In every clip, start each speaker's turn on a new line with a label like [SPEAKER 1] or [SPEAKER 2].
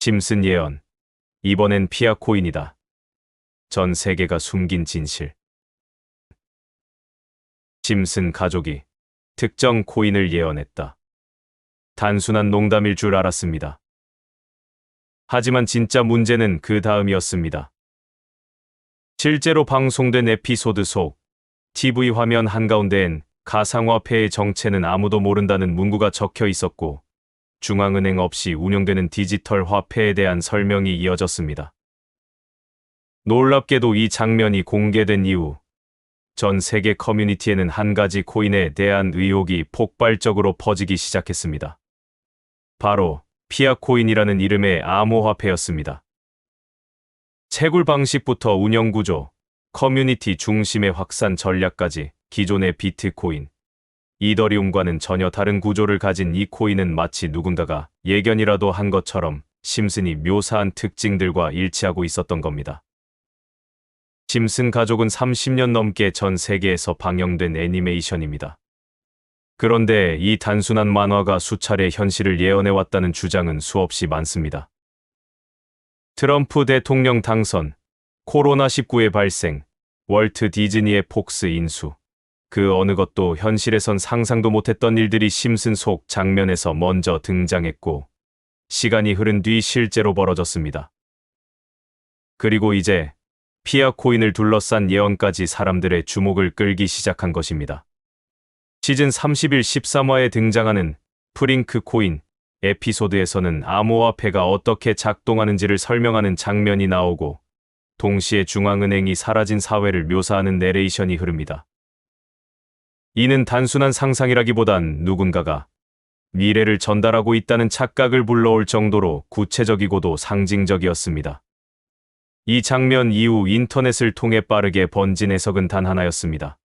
[SPEAKER 1] 심슨 예언. 이번엔 피아 코인이다. 전 세계가 숨긴 진실. 심슨 가족이 특정 코인을 예언했다. 단순한 농담일 줄 알았습니다. 하지만 진짜 문제는 그 다음이었습니다. 실제로 방송된 에피소드 속 TV 화면 한가운데엔 가상화폐의 정체는 아무도 모른다는 문구가 적혀 있었고, 중앙은행 없이 운영되는 디지털 화폐에 대한 설명이 이어졌습니다. 놀랍게도 이 장면이 공개된 이후 전 세계 커뮤니티에는 한 가지 코인에 대한 의혹이 폭발적으로 퍼지기 시작했습니다. 바로 피아 코인이라는 이름의 암호화폐였습니다. 채굴 방식부터 운영 구조, 커뮤니티 중심의 확산 전략까지 기존의 비트코인, 이더리움과는 전혀 다른 구조를 가진 이 코인은 마치 누군가가 예견이라도 한 것처럼 심슨이 묘사한 특징들과 일치하고 있었던 겁니다. 심슨 가족은 30년 넘게 전 세계에서 방영된 애니메이션입니다. 그런데 이 단순한 만화가 수차례 현실을 예언해왔다는 주장은 수없이 많습니다. 트럼프 대통령 당선, 코로나19의 발생, 월트 디즈니의 폭스 인수, 그 어느 것도 현실에선 상상도 못했던 일들이 심슨 속 장면에서 먼저 등장했고, 시간이 흐른 뒤 실제로 벌어졌습니다. 그리고 이제 피아 코인을 둘러싼 예언까지 사람들의 주목을 끌기 시작한 것입니다. 시즌 31 13화에 등장하는 프링크 코인 에피소드에서는 암호화폐가 어떻게 작동하는지를 설명하는 장면이 나오고, 동시에 중앙은행이 사라진 사회를 묘사하는 내레이션이 흐릅니다. 이는 단순한 상상이라기보단 누군가가 미래를 전달하고 있다는 착각을 불러올 정도로 구체적이고도 상징적이었습니다. 이 장면 이후 인터넷을 통해 빠르게 번진 해석은 단 하나였습니다.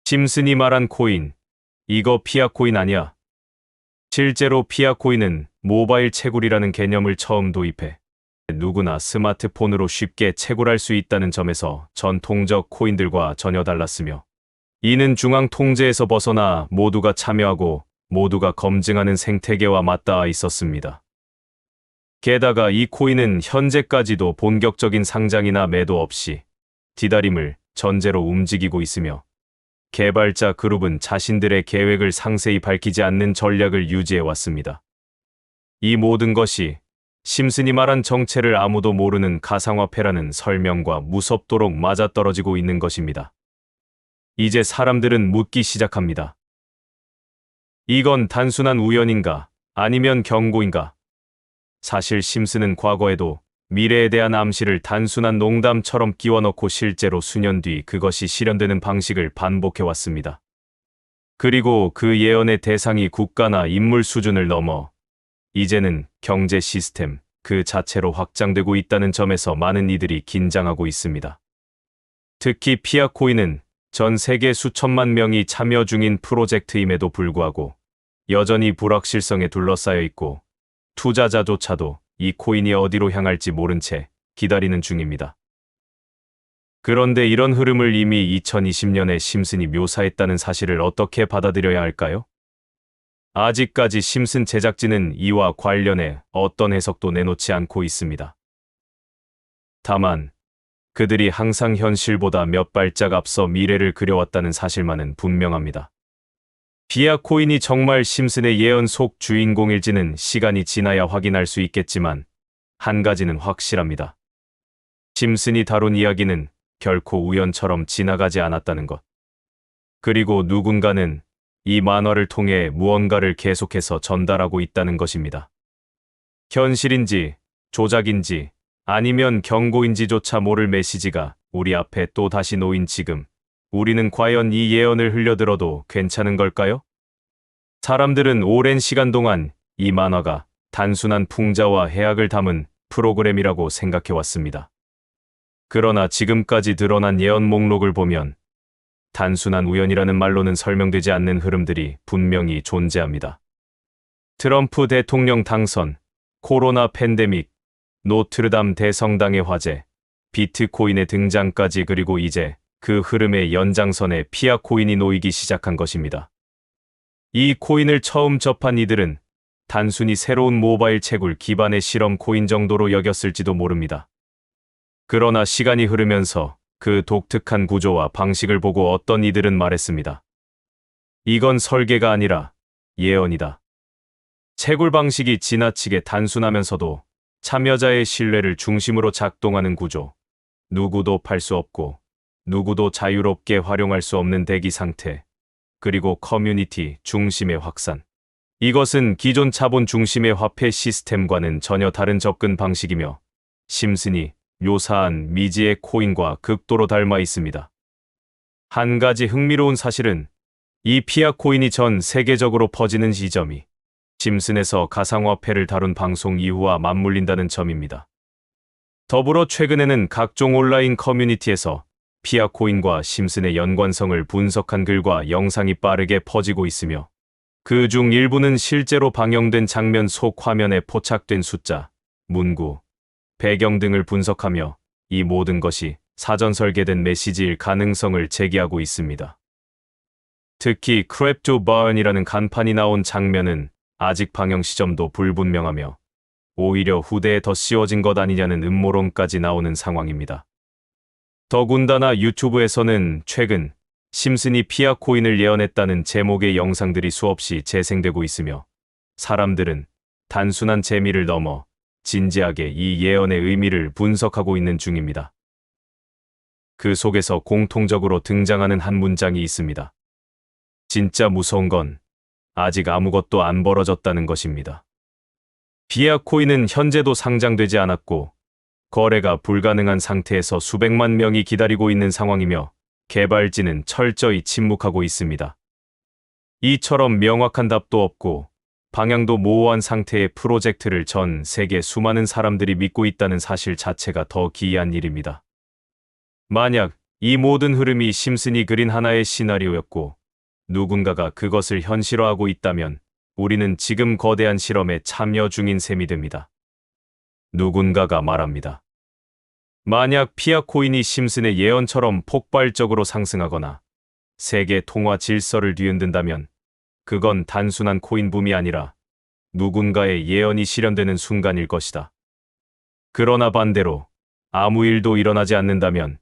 [SPEAKER 1] 심슨이 말한 코인, 이거 피아 코인 아니야? 실제로 피아 코인은 모바일 채굴이라는 개념을 처음 도입해 누구나 스마트폰으로 쉽게 채굴할 수 있다는 점에서 전통적 코인들과 전혀 달랐으며, 이는 중앙 통제에서 벗어나 모두가 참여하고 모두가 검증하는 생태계와 맞닿아 있었습니다. 게다가 이 코인은 현재까지도 본격적인 상장이나 매도 없이 디다림을 전제로 움직이고 있으며, 개발자 그룹은 자신들의 계획을 상세히 밝히지 않는 전략을 유지해왔습니다. 이 모든 것이 심슨이 말한 정체를 아무도 모르는 가상화폐라는 설명과 무섭도록 맞아떨어지고 있는 것입니다. 이제 사람들은 묻기 시작합니다. 이건 단순한 우연인가? 아니면 경고인가? 사실 심슨은 과거에도 미래에 대한 암시를 단순한 농담처럼 끼워넣고 실제로 수년 뒤 그것이 실현되는 방식을 반복해왔습니다. 그리고 그 예언의 대상이 국가나 인물 수준을 넘어 이제는 경제 시스템 그 자체로 확장되고 있다는 점에서 많은 이들이 긴장하고 있습니다. 특히 피아 코인은 전 세계 수천만 명이 참여 중인 프로젝트임에도 불구하고 여전히 불확실성에 둘러싸여 있고, 투자자조차도 이 코인이 어디로 향할지 모른 채 기다리는 중입니다. 그런데 이런 흐름을 이미 2020년에 심슨이 묘사했다는 사실을 어떻게 받아들여야 할까요? 아직까지 심슨 제작진은 이와 관련해 어떤 해석도 내놓지 않고 있습니다. 다만 그들이 항상 현실보다 몇 발짝 앞서 미래를 그려왔다는 사실만은 분명합니다. 피아 코인이 정말 심슨의 예언 속 주인공일지는 시간이 지나야 확인할 수 있겠지만, 한 가지는 확실합니다. 심슨이 다룬 이야기는 결코 우연처럼 지나가지 않았다는 것. 그리고 누군가는 이 만화를 통해 무언가를 계속해서 전달하고 있다는 것입니다. 현실인지 조작인지 아니면 경고인지조차 모를 메시지가 우리 앞에 또 다시 놓인 지금, 우리는 과연 이 예언을 흘려들어도 괜찮은 걸까요? 사람들은 오랜 시간 동안 이 만화가 단순한 풍자와 해악을 담은 프로그램이라고 생각해왔습니다. 그러나 지금까지 드러난 예언 목록을 보면 단순한 우연이라는 말로는 설명되지 않는 흐름들이 분명히 존재합니다. 트럼프 대통령 당선, 코로나 팬데믹, 노트르담 대성당의 화재, 비트코인의 등장까지, 그리고 이제 그 흐름의 연장선에 피아 코인이 놓이기 시작한 것입니다. 이 코인을 처음 접한 이들은 단순히 새로운 모바일 채굴 기반의 실험 코인 정도로 여겼을지도 모릅니다. 그러나 시간이 흐르면서 그 독특한 구조와 방식을 보고 어떤 이들은 말했습니다. 이건 설계가 아니라 예언이다. 채굴 방식이 지나치게 단순하면서도 참여자의 신뢰를 중심으로 작동하는 구조, 누구도 팔 수 없고 누구도 자유롭게 활용할 수 없는 대기 상태, 그리고 커뮤니티 중심의 확산. 이것은 기존 자본 중심의 화폐 시스템과는 전혀 다른 접근 방식이며 심슨이 묘사한 미지의 코인과 극도로 닮아 있습니다. 한 가지 흥미로운 사실은 이 피아 코인이 전 세계적으로 퍼지는 지점이 심슨에서 가상화폐를 다룬 방송 이후와 맞물린다는 점입니다. 더불어 최근에는 각종 온라인 커뮤니티에서 피아 코인과 심슨의 연관성을 분석한 글과 영상이 빠르게 퍼지고 있으며 그 중 일부는 실제로 방영된 장면 속 화면에 포착된 숫자, 문구, 배경 등을 분석하며 이 모든 것이 사전 설계된 메시지일 가능성을 제기하고 있습니다. 특히 크랩토 바언이라는 간판이 나온 장면은 아직 방영 시점도 불분명하며 오히려 후대에 더 씌워진 것 아니냐는 음모론까지 나오는 상황입니다. 더군다나 유튜브에서는 최근 심슨이 피아 코인을 예언했다는 제목의 영상들이 수없이 재생되고 있으며 사람들은 단순한 재미를 넘어 진지하게 이 예언의 의미를 분석하고 있는 중입니다. 그 속에서 공통적으로 등장하는 한 문장이 있습니다. 진짜 무서운 건 아직 아무것도 안 벌어졌다는 것입니다. 피아 코인은 현재도 상장되지 않았고 거래가 불가능한 상태에서 수백만 명이 기다리고 있는 상황이며 개발진은 철저히 침묵하고 있습니다. 이처럼 명확한 답도 없고 방향도 모호한 상태의 프로젝트를 전 세계 수많은 사람들이 믿고 있다는 사실 자체가 더 기이한 일입니다. 만약 이 모든 흐름이 심슨이 그린 하나의 시나리오였고 누군가가 그것을 현실화하고 있다면 우리는 지금 거대한 실험에 참여 중인 셈이 됩니다. 누군가가 말합니다. 만약 피아 코인이 심슨의 예언처럼 폭발적으로 상승하거나 세계 통화 질서를 뒤흔든다면 그건 단순한 코인 붐이 아니라 누군가의 예언이 실현되는 순간일 것이다. 그러나 반대로 아무 일도 일어나지 않는다면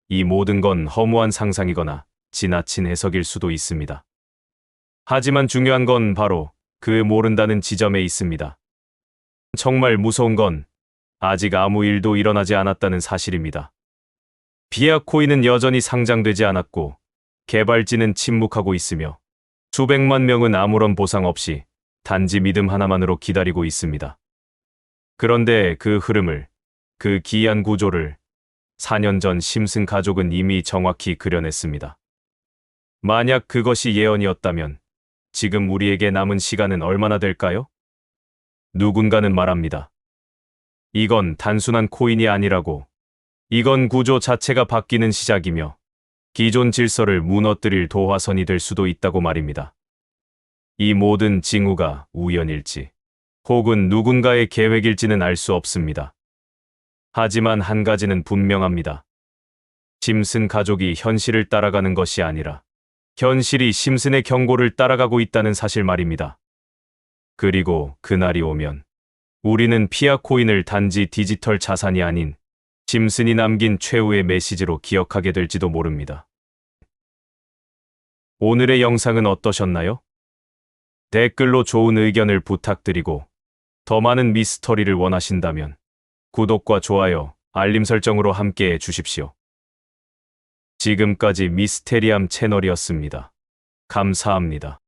[SPEAKER 1] 이 모든 건 허무한 상상이거나 지나친 해석일 수도 있습니다. 하지만 중요한 건 바로 그 모른다는 지점에 있습니다. 정말 무서운 건 아직 아무 일도 일어나지 않았다는 사실입니다. 피아 코인은 여전히 상장되지 않았고 개발진은 침묵하고 있으며 수백만 명은 아무런 보상 없이 단지 믿음 하나만으로 기다리고 있습니다. 그런데 그 흐름을, 그 기이한 구조를 4년 전 심슨 가족은 이미 정확히 그려냈습니다. 만약 그것이 예언이었다면 지금 우리에게 남은 시간은 얼마나 될까요? 누군가는 말합니다. 이건 단순한 코인이 아니라고. 이건 구조 자체가 바뀌는 시작이며 기존 질서를 무너뜨릴 도화선이 될 수도 있다고 말입니다. 이 모든 징후가 우연일지 혹은 누군가의 계획일지는 알 수 없습니다. 하지만 한 가지는 분명합니다. 심슨 가족이 현실을 따라가는 것이 아니라 현실이 심슨의 경고를 따라가고 있다는 사실 말입니다. 그리고 그날이 오면 우리는 피아 코인을 단지 디지털 자산이 아닌 심슨이 남긴 최후의 메시지로 기억하게 될지도 모릅니다. 오늘의 영상은 어떠셨나요? 댓글로 좋은 의견을 부탁드리고 더 많은 미스터리를 원하신다면 구독과 좋아요, 알림 설정으로 함께해 주십시오. 지금까지 미스테리함 채널이었습니다. 감사합니다.